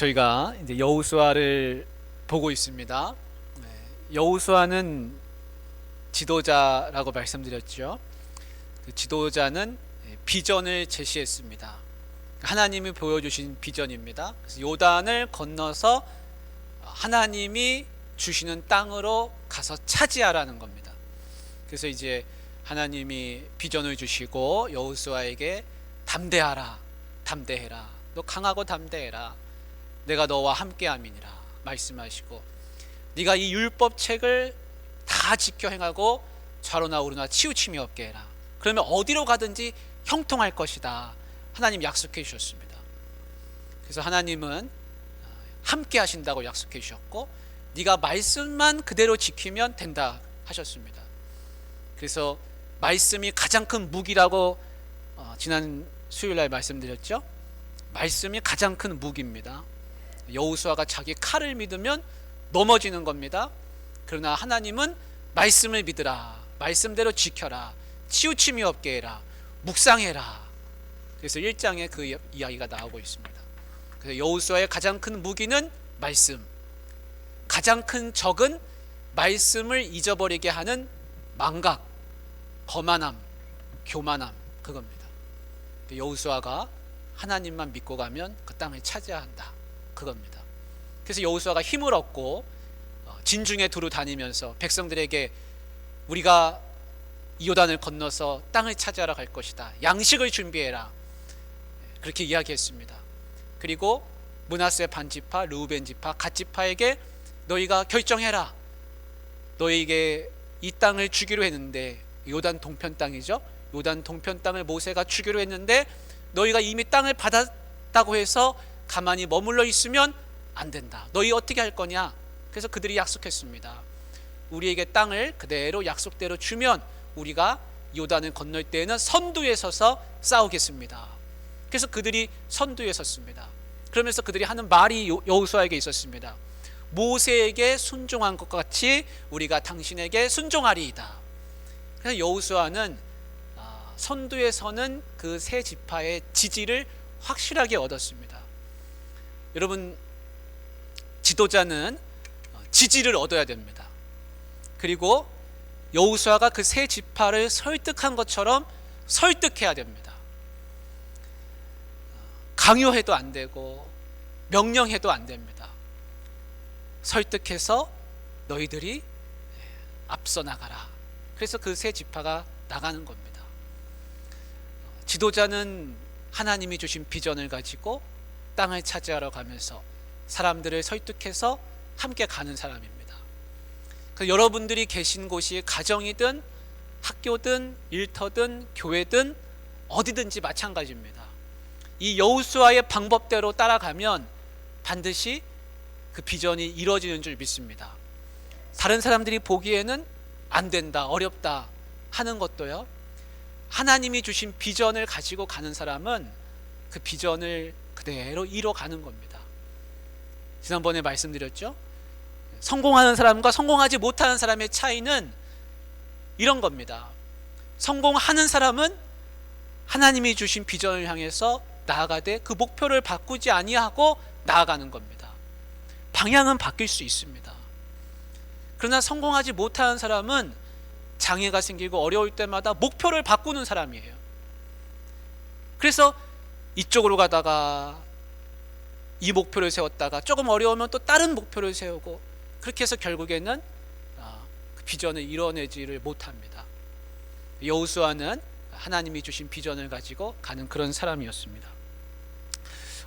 저희가 이제 여호수아를 보고 있습니다. 여호수아는 지도자라고 말씀드렸죠. 그 지도자는 비전을 제시했습니다. 하나님이 보여주신 비전입니다. 그래서 요단을 건너서 하나님이 주시는 땅으로 가서 차지하라는 겁니다. 그래서 이제 하나님이 비전을 주시고 여호수아에게 담대하라, 담대해라, 너 강하고 담대해라, 내가 너와 함께함이니라 말씀하시고, 네가 이 율법책을 다 지켜 행하고 좌로나 우로나 치우침이 없게 해라. 그러면 어디로 가든지 형통할 것이다. 하나님 약속해 주셨습니다. 그래서 하나님은 함께 하신다고 약속해 주셨고, 네가 말씀만 그대로 지키면 된다 하셨습니다. 그래서 말씀이 가장 큰 무기라고 지난 수요일날 말씀드렸죠. 말씀이 가장 큰 무기입니다. 여호수아가 자기 칼을 믿으면 넘어지는 겁니다. 그러나 하나님은 말씀을 믿으라, 말씀대로 지켜라, 치우침이 없게 해라, 묵상해라. 그래서 1장에 그 이야기가 나오고 있습니다. 그래서 여호수아의 가장 큰 무기는 말씀, 가장 큰 적은 말씀을 잊어버리게 하는 망각, 거만함, 교만함, 그겁니다. 여호수아가 하나님만 믿고 가면 그 땅을 차지한다, 그겁니다. 그래서 여호수아가 힘을 얻고 진중에 두루 다니면서 백성들에게 우리가 이 요단을 건너서 땅을 차지하러 갈 것이다, 양식을 준비해라, 그렇게 이야기했습니다. 그리고 므낫세 반지파, 르우벤 지파, 갓 지파에게 너희가 결정해라. 너희에게 이 땅을 주기로 했는데, 요단 동편 땅이죠. 요단 동편 땅을 모세가 주기로 했는데 너희가 이미 땅을 받았다고 해서 가만히 머물러 있으면 안 된다. 너희 어떻게 할 거냐? 그래서 그들이 약속했습니다. 우리에게 땅을 그대로 약속대로 주면 우리가 요단을 건널 때에는 선두에 서서 싸우겠습니다. 그래서 그들이 선두에 섰습니다. 그러면서 그들이 하는 말이 여호수아에게 있었습니다. 모세에게 순종한 것 같이 우리가 당신에게 순종하리이다. 그래서 여호수아는 선두에 서는 그 세 지파의 지지를 확실하게 얻었습니다. 여러분, 지도자는 지지를 얻어야 됩니다. 그리고 여호수아가 그 세 지파를 설득한 것처럼 설득해야 됩니다. 강요해도 안 되고 명령해도 안 됩니다. 설득해서 너희들이 앞서 나가라. 그래서 그 세 지파가 나가는 겁니다. 지도자는 하나님이 주신 비전을 가지고 땅을 차지하러 가면서 사람들을 설득해서 함께 가는 사람입니다. 여러분들이 계신 곳이 가정이든 학교든 일터든 교회든 어디든지 마찬가지입니다. 이 여호수아의 방법대로 따라가면 반드시 그 비전이 이루어지는 줄 믿습니다. 다른 사람들이 보기에는 안 된다, 어렵다 하는 것도요, 하나님이 주신 비전을 가지고 가는 사람은 그 비전을 그대로 이뤄가는 겁니다. 지난번에 말씀드렸죠. 성공하는 사람과 성공하지 못하는 사람의 차이는 이런 겁니다. 성공하는 사람은 하나님이 주신 비전을 향해서 나아가되 그 목표를 바꾸지 아니하고 나아가는 겁니다. 방향은 바뀔 수 있습니다. 그러나 성공하지 못하는 사람은 장애가 생기고 어려울 때마다 목표를 바꾸는 사람이에요. 그래서 이쪽으로 가다가 이 목표를 세웠다가 조금 어려우면 또 다른 목표를 세우고, 그렇게 해서 결국에는 그 비전을 이뤄내지를 못합니다. 여호수아는 하나님이 주신 비전을 가지고 가는 그런 사람이었습니다.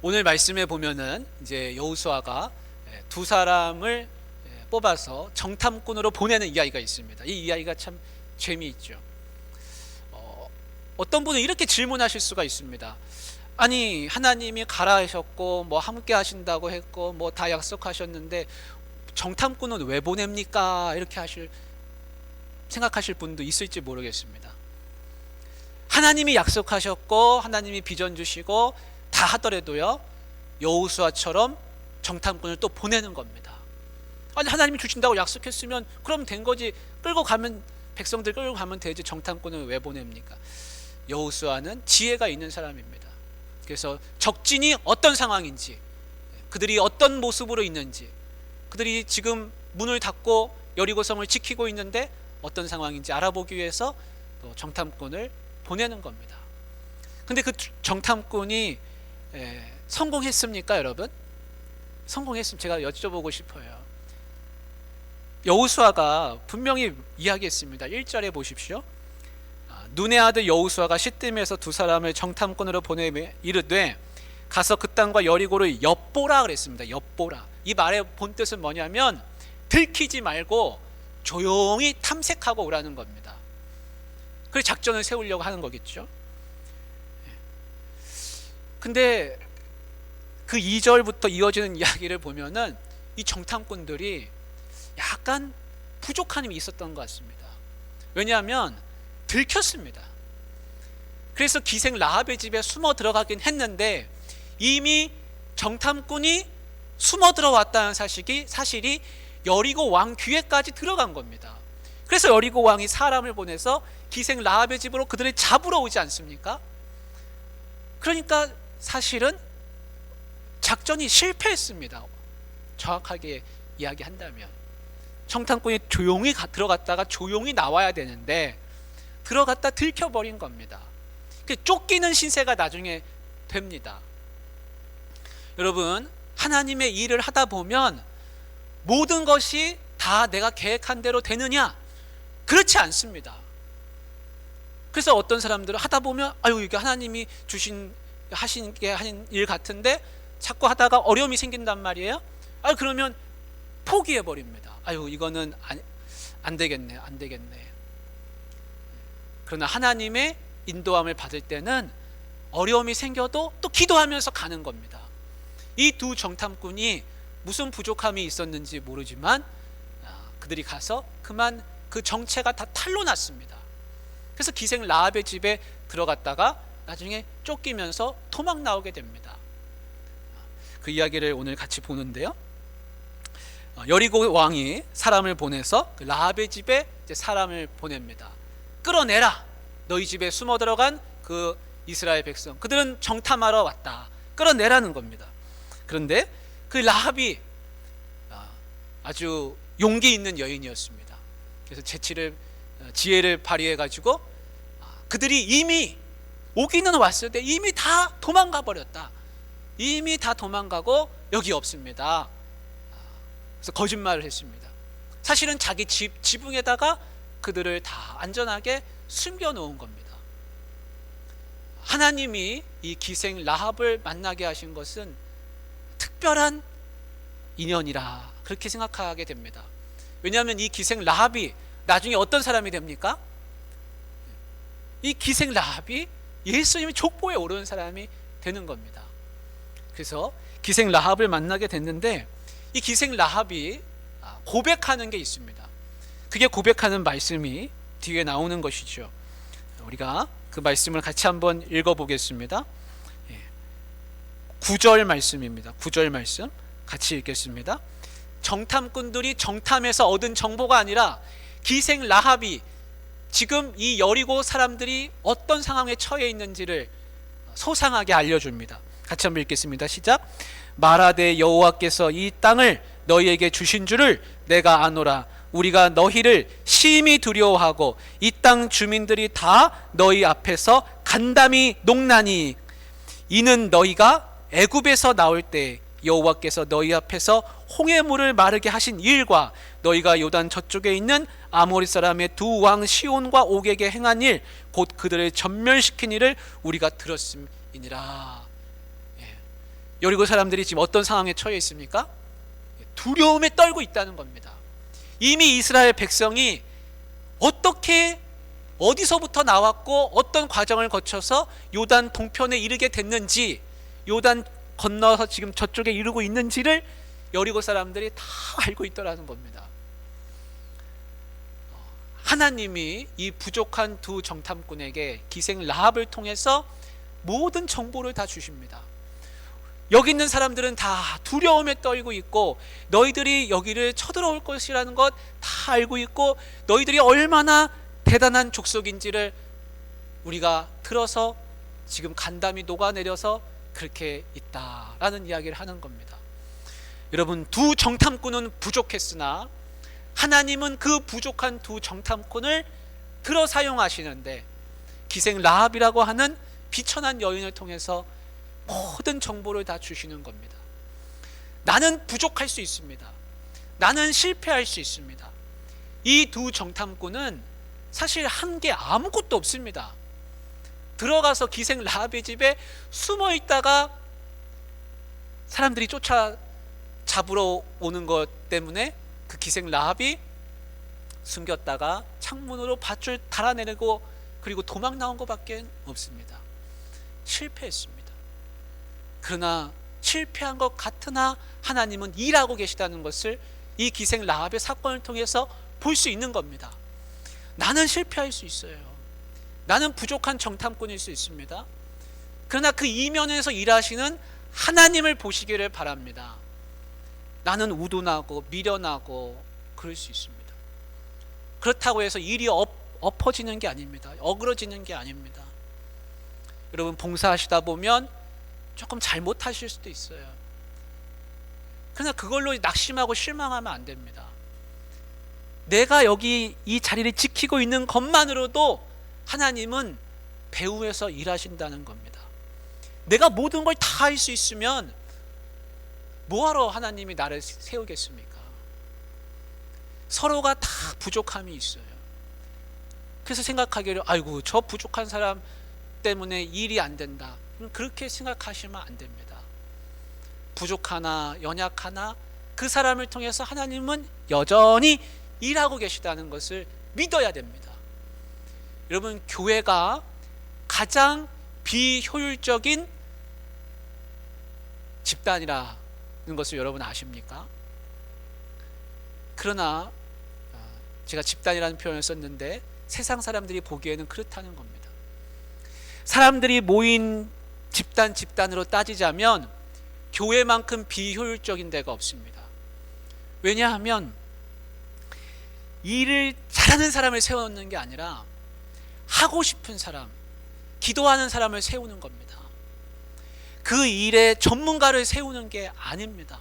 오늘 말씀에 보면은 이제 여호수아가 두 사람을 뽑아서 정탐꾼으로 보내는 이야기가 있습니다. 이 이야기가 참 재미있죠. 어떤 분은 이렇게 질문하실 수가 있습니다. 아니, 하나님이 가라 하셨고 뭐 함께 하신다고 했고 뭐 다 약속하셨는데 정탐꾼은 왜 보냅니까? 이렇게 생각하실 분도 있을지 모르겠습니다. 하나님이 약속하셨고 하나님이 비전 주시고 다 하더라도요, 여호수아처럼 정탐꾼을 또 보내는 겁니다. 아니, 하나님이 주신다고 약속했으면 그럼 된 거지, 백성들 끌고 가면 되지, 정탐꾼을 왜 보냅니까? 여호수아는 지혜가 있는 사람입니다. 그래서 적진이 어떤 상황인지 그들이 어떤 모습으로 있는지, 그들이 지금 문을 닫고 여리고성을 지키고 있는데 어떤 상황인지 알아보기 위해서 또 정탐꾼을 보내는 겁니다. 근데 그 정탐꾼이 성공했습니까, 여러분? 성공했으면 제가 여쭤보고 싶어요. 여호수아가 분명히 이야기했습니다. 1절에 보십시오. 눈의 아들 여호수아가 시딤에서 두 사람을 정탐꾼으로 보내매 이르되 가서 그 땅과 여리고를 엿보라 그랬습니다. 엿보라. 이 말의 본뜻은 뭐냐면 들키지 말고 조용히 탐색하고 오라는 겁니다. 그래서 작전을 세우려고 하는 거겠죠. 근데 그 2절부터 이어지는 이야기를 보면은 이 정탐꾼들이 약간 부족한 힘이 있었던 것 같습니다. 왜냐하면 들켰습니다. 그래서 기생 라합의 집에 숨어 들어가긴 했는데 이미 정탐꾼이 숨어 들어왔다는 사실이 여리고 왕 귀에까지 들어간 겁니다. 그래서 여리고 왕이 사람을 보내서 기생 라합의 집으로 그들을 잡으러 오지 않습니까? 그러니까 사실은 작전이 실패했습니다. 정확하게 이야기한다면 정탐꾼이 조용히 들어갔다가 조용히 나와야 되는데 들어갔다 들켜버린 겁니다. 쫓기는 신세가 나중에 됩니다. 여러분, 하나님의 일을 하다 보면 모든 것이 다 내가 계획한 대로 되느냐? 그렇지 않습니다. 그래서 어떤 사람들은 하다 보면 이게 하나님이 하신 일 같은데 자꾸 하다가 어려움이 생긴단 말이에요. 그러면 포기해 버립니다. 이거는 안 되겠네. 그러나 하나님의 인도함을 받을 때는 어려움이 생겨도 또 기도하면서 가는 겁니다. 이 두 정탐꾼이 무슨 부족함이 있었는지 모르지만 그들이 가서 그만 그 정체가 다 탄로 났습니다. 그래서 기생 라합의 집에 들어갔다가 나중에 쫓기면서 도망 나오게 됩니다. 그 이야기를 오늘 같이 보는데요. 여리고 왕이 사람을 보내서 그 라합의 집에 이제 사람을 보냅니다. 끌어내라. 너희 집에 숨어 들어간 그 이스라엘 백성. 그들은 정탐하러 왔다. 끌어내라는 겁니다. 그런데 그 라합이 아주 용기 있는 여인이었습니다. 그래서 지혜를 발휘해 가지고 그들이 이미 오기는 왔을 때 이미 다 도망가 버렸다. 이미 다 도망가고 여기 없습니다. 그래서 거짓말을 했습니다. 사실은 자기 지붕에다가 그들을 다 안전하게 숨겨놓은 겁니다. 하나님이 이 기생 라합을 만나게 하신 것은 특별한 인연이라 그렇게 생각하게 됩니다. 왜냐하면 이 기생 라합이 나중에 어떤 사람이 됩니까? 이 기생 라합이 예수님의 족보에 오르는 사람이 되는 겁니다. 그래서 기생 라합을 만나게 됐는데 이 기생 라합이 고백하는 게 있습니다. 그게 고백하는 말씀이 뒤에 나오는 것이죠. 우리가 그 말씀을 같이 한번 읽어보겠습니다. 9절 말씀입니다. 9절 말씀 같이 읽겠습니다. 정탐꾼들이 정탐에서 얻은 정보가 아니라 기생 라합이 지금 이 여리고 사람들이 어떤 상황에 처해 있는지를 소상하게 알려줍니다. 같이 한번 읽겠습니다. 시작. 말하되 여호와께서 이 땅을 너희에게 주신 줄을 내가 아노라. 우리가 너희를 심히 두려워하고 이 땅 주민들이 다 너희 앞에서 간담이 녹나니 이는 너희가 애굽에서 나올 때 여호와께서 너희 앞에서 홍해물을 마르게 하신 일과 너희가 요단 저쪽에 있는 아모리 사람의 두 왕 시온과 옥에게 행한 일 곧 그들을 전멸시킨 일을 우리가 들었음이니라. 여리고 사람들이 지금 어떤 상황에 처해 있습니까? 두려움에 떨고 있다는 겁니다. 이미 이스라엘 백성이 어떻게 어디서부터 나왔고 어떤 과정을 거쳐서 요단 동편에 이르게 됐는지, 요단 건너서 지금 저쪽에 이르고 있는지를 여리고 사람들이 다 알고 있더라는 겁니다. 하나님이 이 부족한 두 정탐꾼에게 기생 라합을 통해서 모든 정보를 다 주십니다. 여기 있는 사람들은 다 두려움에 떨고 있고 너희들이 여기를 쳐들어올 것이라는 것 다 알고 있고 너희들이 얼마나 대단한 족속인지를 우리가 들어서 지금 간담이 녹아내려서 그렇게 있다라는 이야기를 하는 겁니다. 여러분, 두 정탐꾼은 부족했으나 하나님은 그 부족한 두 정탐꾼을 들어 사용하시는데 기생 라합이라고 하는 비천한 여인을 통해서 모든 정보를 다 주시는 겁니다. 나는 부족할 수 있습니다. 나는 실패할 수 있습니다. 이 두 정탐꾼은 사실 한 게 아무것도 없습니다. 들어가서 기생 라합의 집에 숨어 있다가 사람들이 쫓아 잡으러 오는 것 때문에 그 기생 라합이 숨겼다가 창문으로 밧줄 달아내고 그리고 도망 나온 것밖에 없습니다. 실패했습니다. 그러나 실패한 것 같으나 하나님은 일하고 계시다는 것을 이 기생 라합의 사건을 통해서 볼 수 있는 겁니다. 나는 실패할 수 있어요. 나는 부족한 정탐꾼일 수 있습니다. 그러나 그 이면에서 일하시는 하나님을 보시기를 바랍니다. 나는 우둔하고 미련하고 그럴 수 있습니다. 그렇다고 해서 일이 엎어지는 게 아닙니다. 어그러지는 게 아닙니다. 여러분, 봉사하시다 보면 조금 잘못하실 수도 있어요. 그러나 그걸로 낙심하고 실망하면 안 됩니다. 내가 여기 이 자리를 지키고 있는 것만으로도 하나님은 배후에서 일하신다는 겁니다. 내가 모든 걸 다 할 수 있으면 뭐하러 하나님이 나를 세우겠습니까? 서로가 다 부족함이 있어요. 그래서 생각하기를 아이고 저 부족한 사람 때문에 일이 안 된다, 그렇게 생각하시면 안 됩니다. 부족하나 연약하나 그 사람을 통해서 하나님은 여전히 일하고 계시다는 것을 믿어야 됩니다. 여러분, 교회가 가장 비효율적인 집단이라는 것을 여러분 아십니까? 그러나 제가 집단이라는 표현을 썼는데 세상 사람들이 보기에는 그렇다는 겁니다. 사람들이 모인 집단으로 따지자면 교회만큼 비효율적인 데가 없습니다. 왜냐하면 일을 잘하는 사람을 세우는 게 아니라 하고 싶은 사람, 기도하는 사람을 세우는 겁니다. 그 일의 전문가를 세우는 게 아닙니다.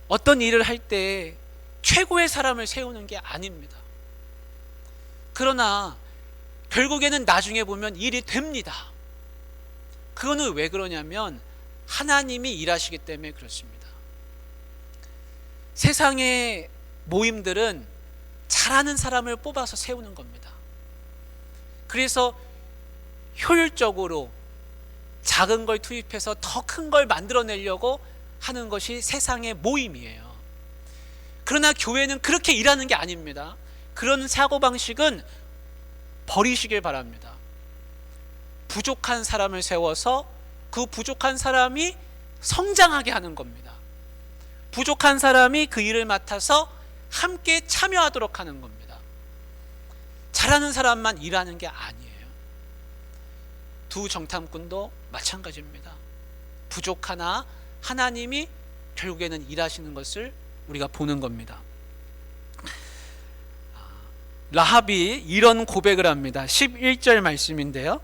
어떤 일을 할 때 최고의 사람을 세우는 게 아닙니다. 그러나 결국에는 나중에 보면 일이 됩니다. 그거는 왜 그러냐면 하나님이 일하시기 때문에 그렇습니다. 세상의 모임들은 잘하는 사람을 뽑아서 세우는 겁니다. 그래서 효율적으로 작은 걸 투입해서 더 큰 걸 만들어내려고 하는 것이 세상의 모임이에요. 그러나 교회는 그렇게 일하는 게 아닙니다. 그런 사고방식은 버리시길 바랍니다. 부족한 사람을 세워서 그 부족한 사람이 성장하게 하는 겁니다. 부족한 사람이 그 일을 맡아서 함께 참여하도록 하는 겁니다. 잘하는 사람만 일하는 게 아니에요. 두 정탐꾼도 마찬가지입니다. 부족하나 하나님이 결국에는 일하시는 것을 우리가 보는 겁니다. 라합이 이런 고백을 합니다. 11절 말씀인데요,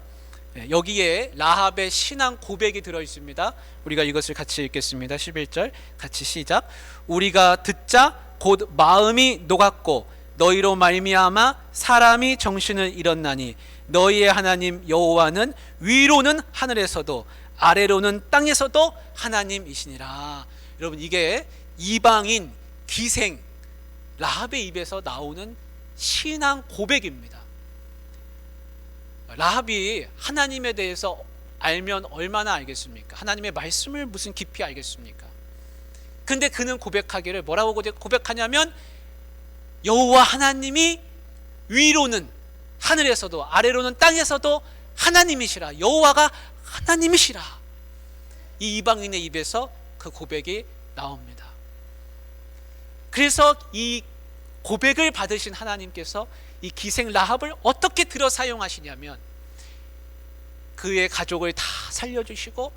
여기에 라합의 신앙 고백이 들어있습니다. 우리가 이것을 같이 읽겠습니다. 11절 같이 시작. 우리가 듣자 곧 마음이 녹았고 너희로 말미암아 사람이 정신을 잃었나니 너희의 하나님 여호와는 위로는 하늘에서도 아래로는 땅에서도 하나님이시니라. 여러분, 이게 이방인 기생 라합의 입에서 나오는 신앙 고백입니다. 라합이 하나님에 대해서 알면 얼마나 알겠습니까? 하나님의 말씀을 무슨 깊이 알겠습니까? 근데 그는 고백하기를 뭐라고 고백하냐면 여호와 하나님이 위로는 하늘에서도 아래로는 땅에서도 하나님이시라. 여호와가 하나님이시라. 이 이방인의 입에서 그 고백이 나옵니다. 그래서 이 고백을 받으신 하나님께서 이 기생 라합을 어떻게 들어 사용하시냐면 그의 가족을 다 살려주시고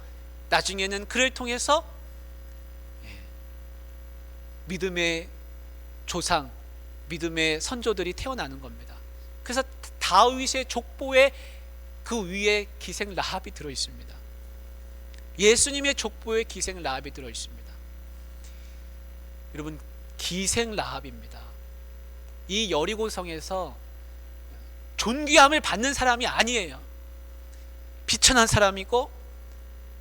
나중에는 그를 통해서 믿음의 조상, 믿음의 선조들이 태어나는 겁니다. 그래서 다윗의 족보에 그 위에 기생 라합이 들어있습니다. 예수님의 족보에 기생 라합이 들어 있습니다. 여러분, 기생 라합입니다. 이 여리고성에서 존귀함을 받는 사람이 아니에요. 비천한 사람이고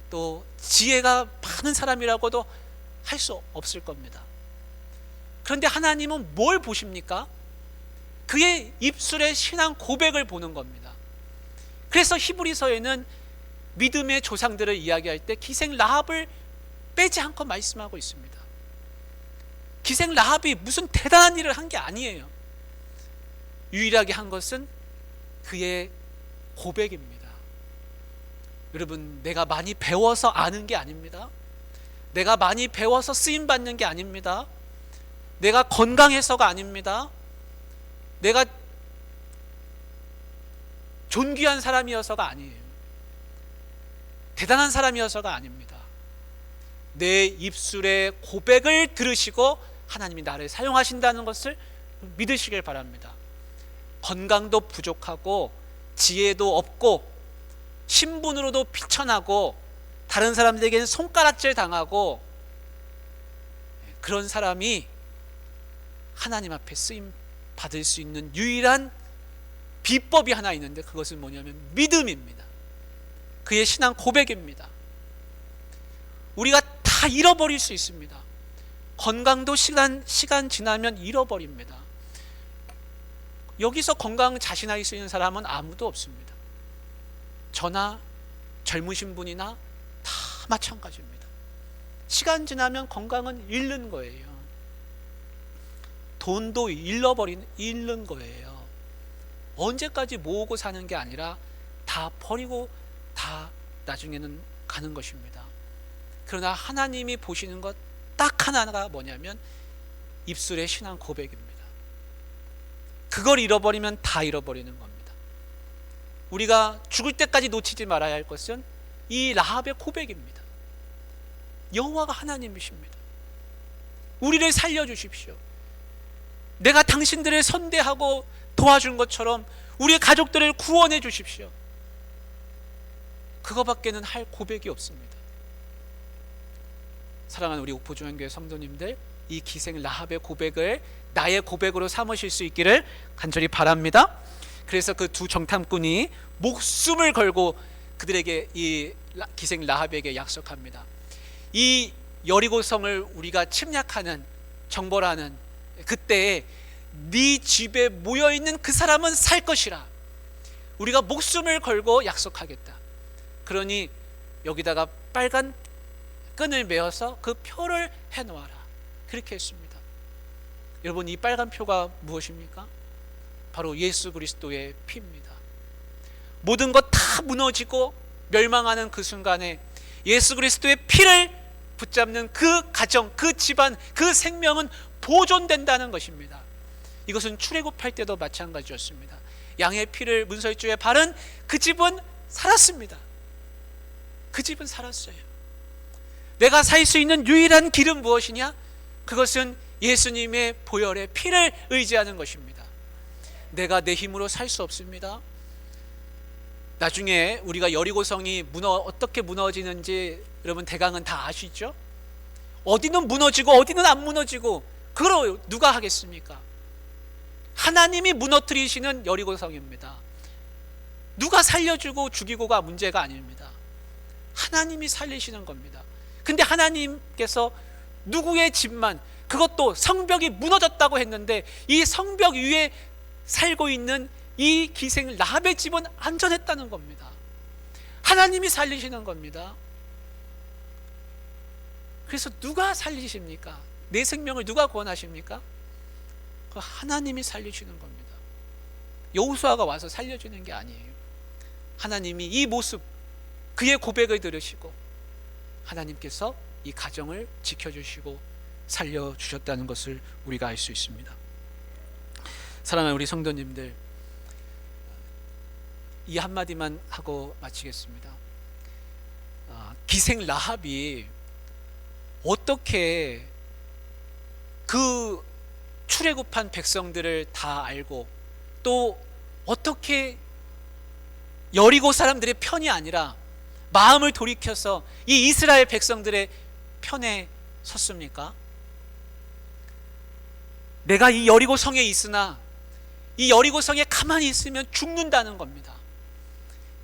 또 지혜가 많은 사람이라고도 할 수 없을 겁니다. 그런데 하나님은 뭘 보십니까? 그의 입술의 신앙 고백을 보는 겁니다. 그래서 히브리서에는 믿음의 조상들을 이야기할 때 기생 라합을 빼지 않고 말씀하고 있습니다. 기생 라합이 무슨 대단한 일을 한 게 아니에요. 유일하게 한 것은 그의 고백입니다. 여러분, 내가 많이 배워서 아는 게 아닙니다. 내가 많이 배워서 쓰임 받는 게 아닙니다. 내가 건강해서가 아닙니다. 내가 존귀한 사람이어서가 아니에요. 대단한 사람이어서가 아닙니다. 내 입술의 고백을 들으시고 하나님이 나를 사용하신다는 것을 믿으시길 바랍니다. 건강도 부족하고 지혜도 없고 신분으로도 비천하고 다른 사람들에게는 손가락질 당하고 그런 사람이 하나님 앞에 쓰임 받을 수 있는 유일한 비법이 하나 있는데, 그것은 뭐냐면 믿음입니다. 그의 신앙 고백입니다. 우리가 다 잃어버릴 수 있습니다. 건강도 시간 지나면 잃어버립니다. 여기서 건강 자신할 수 있는 사람은 아무도 없습니다. 저나 젊으신 분이나 다 마찬가지입니다. 시간 지나면 건강은 잃는 거예요. 돈도 잃는 거예요. 언제까지 모으고 사는 게 아니라 다 버리고 다 나중에는 가는 것입니다. 그러나 하나님이 보시는 것 딱 하나가 뭐냐면 입술의 신앙 고백입니다. 그걸 잃어버리면 다 잃어버리는 겁니다. 우리가 죽을 때까지 놓치지 말아야 할 것은 이 라합의 고백입니다. 여호와가 하나님이십니다. 우리를 살려주십시오. 내가 당신들을 선대하고 도와준 것처럼 우리의 가족들을 구원해 주십시오. 그거밖에는 할 고백이 없습니다. 사랑하는 우리 옥포중앙교회 성도님들, 이 기생 라합의 고백을 나의 고백으로 삼으실 수 있기를 간절히 바랍니다. 그래서 그 두 정탐꾼이 목숨을 걸고 그들에게 이 기생 라합에게 약속합니다. 이 여리고성을 우리가 침략하는, 정벌하는 그때에 네 집에 모여있는 그 사람은 살 것이라. 우리가 목숨을 걸고 약속하겠다. 그러니 여기다가 빨간 끈을 메어서 그 표를 해놓아라. 그렇게 했습니다. 여러분, 이 빨간 표가 무엇입니까? 바로 예수 그리스도의 피입니다. 모든 것 다 무너지고 멸망하는 그 순간에 예수 그리스도의 피를 붙잡는 그 가정, 그 집안, 그 생명은 보존된다는 것입니다. 이것은 출애굽할 때도 마찬가지였습니다. 양의 피를 문설주에 바른 그 집은 살았습니다. 그 집은 살았어요. 내가 살 수 있는 유일한 길은 무엇이냐? 그것은 예수님의 보혈의 피를 의지하는 것입니다. 내가 내 힘으로 살 수 없습니다. 나중에 우리가 여리고성이 어떻게 무너지는지 여러분 대강은 다 아시죠? 어디는 무너지고 어디는 안 무너지고, 그걸 누가 하겠습니까? 하나님이 무너뜨리시는 여리고성입니다. 누가 살려주고 죽이고가 문제가 아닙니다. 하나님이 살리시는 겁니다. 근데 하나님께서 누구의 집만, 그것도 성벽이 무너졌다고 했는데 이 성벽 위에 살고 있는 이 기생 라합의 집은 안전했다는 겁니다. 하나님이 살리시는 겁니다. 그래서 누가 살리십니까? 내 생명을 누가 구원하십니까? 하나님이 살리시는 겁니다. 여호수아가 와서 살려주는 게 아니에요. 하나님이 이 모습, 그의 고백을 들으시고 하나님께서 이 가정을 지켜주시고 살려주셨다는 것을 우리가 알 수 있습니다. 사랑하는 우리 성도님들, 이 한마디만 하고 마치겠습니다. 기생 라합이 어떻게 그 출애굽한 백성들을 다 알고, 또 어떻게 여리고 사람들의 편이 아니라 마음을 돌이켜서 이 이스라엘 백성들의 편에 섰습니까? 내가 이 여리고 성에 있으나 이 여리고 성에 가만히 있으면 죽는다는 겁니다.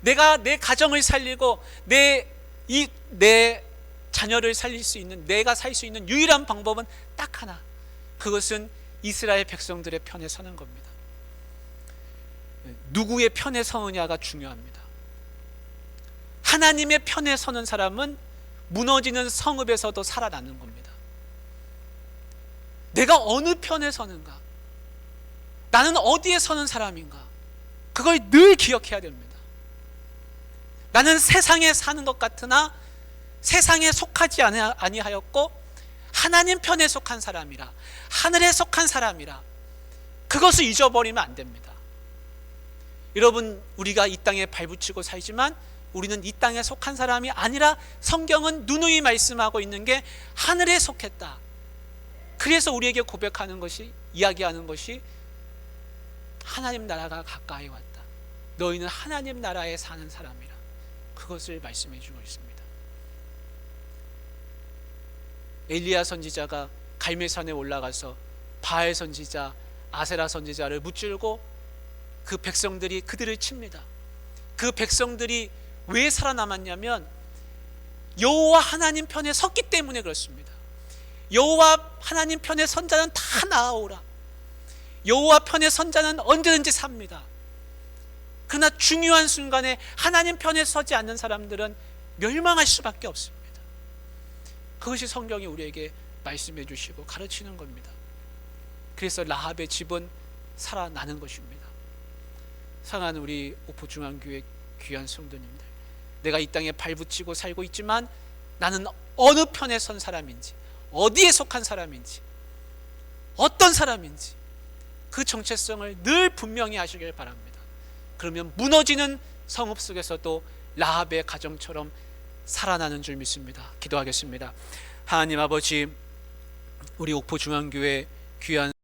내가 내 가정을 살리고 내 자녀를 살릴 수 있는, 내가 살 수 있는 유일한 방법은 딱 하나, 그것은 이스라엘 백성들의 편에 서는 겁니다. 누구의 편에 서느냐가 중요합니다. 하나님의 편에 서는 사람은 무너지는 성읍에서도 살아나는 겁니다. 내가 어느 편에 서는가, 나는 어디에 서는 사람인가, 그걸 늘 기억해야 됩니다. 나는 세상에 사는 것 같으나 세상에 속하지 아니하였고 하나님 편에 속한 사람이라, 하늘에 속한 사람이라, 그것을 잊어버리면 안 됩니다. 여러분, 우리가 이 땅에 발붙이고 살지만 우리는 이 땅에 속한 사람이 아니라 성경은 누누이 말씀하고 있는 게 하늘에 속했다. 그래서 우리에게 고백하는 것이, 이야기하는 것이 하나님 나라가 가까이 왔다. 너희는 하나님 나라에 사는 사람이라. 그것을 말씀해 주고 있습니다. 엘리야 선지자가 갈멜산에 올라가서 바알 선지자, 아세라 선지자를 무찔고 그 백성들이 그들을 칩니다. 그 백성들이 왜 살아남았냐면 여호와 하나님 편에 섰기 때문에 그렇습니다. 여호와 하나님 편에 선 자는 다 나아오라. 여호와 편에 선 자는 언제든지 삽니다. 그러나 중요한 순간에 하나님 편에 서지 않는 사람들은 멸망할 수밖에 없습니다. 그것이 성경이 우리에게 말씀해 주시고 가르치는 겁니다. 그래서 라합의 집은 살아나는 것입니다. 사랑하는 우리 오포중앙교회 귀한 성도님들, 내가 이 땅에 발붙이고 살고 있지만 나는 어느 편에 선 사람인지, 어디에 속한 사람인지, 어떤 사람인지 그 정체성을 늘 분명히 하시길 바랍니다. 그러면 무너지는 성읍 속에서도 라합의 가정처럼 살아나는 줄 믿습니다. 기도하겠습니다. 하나님 아버지, 우리 옥포중앙교회 귀한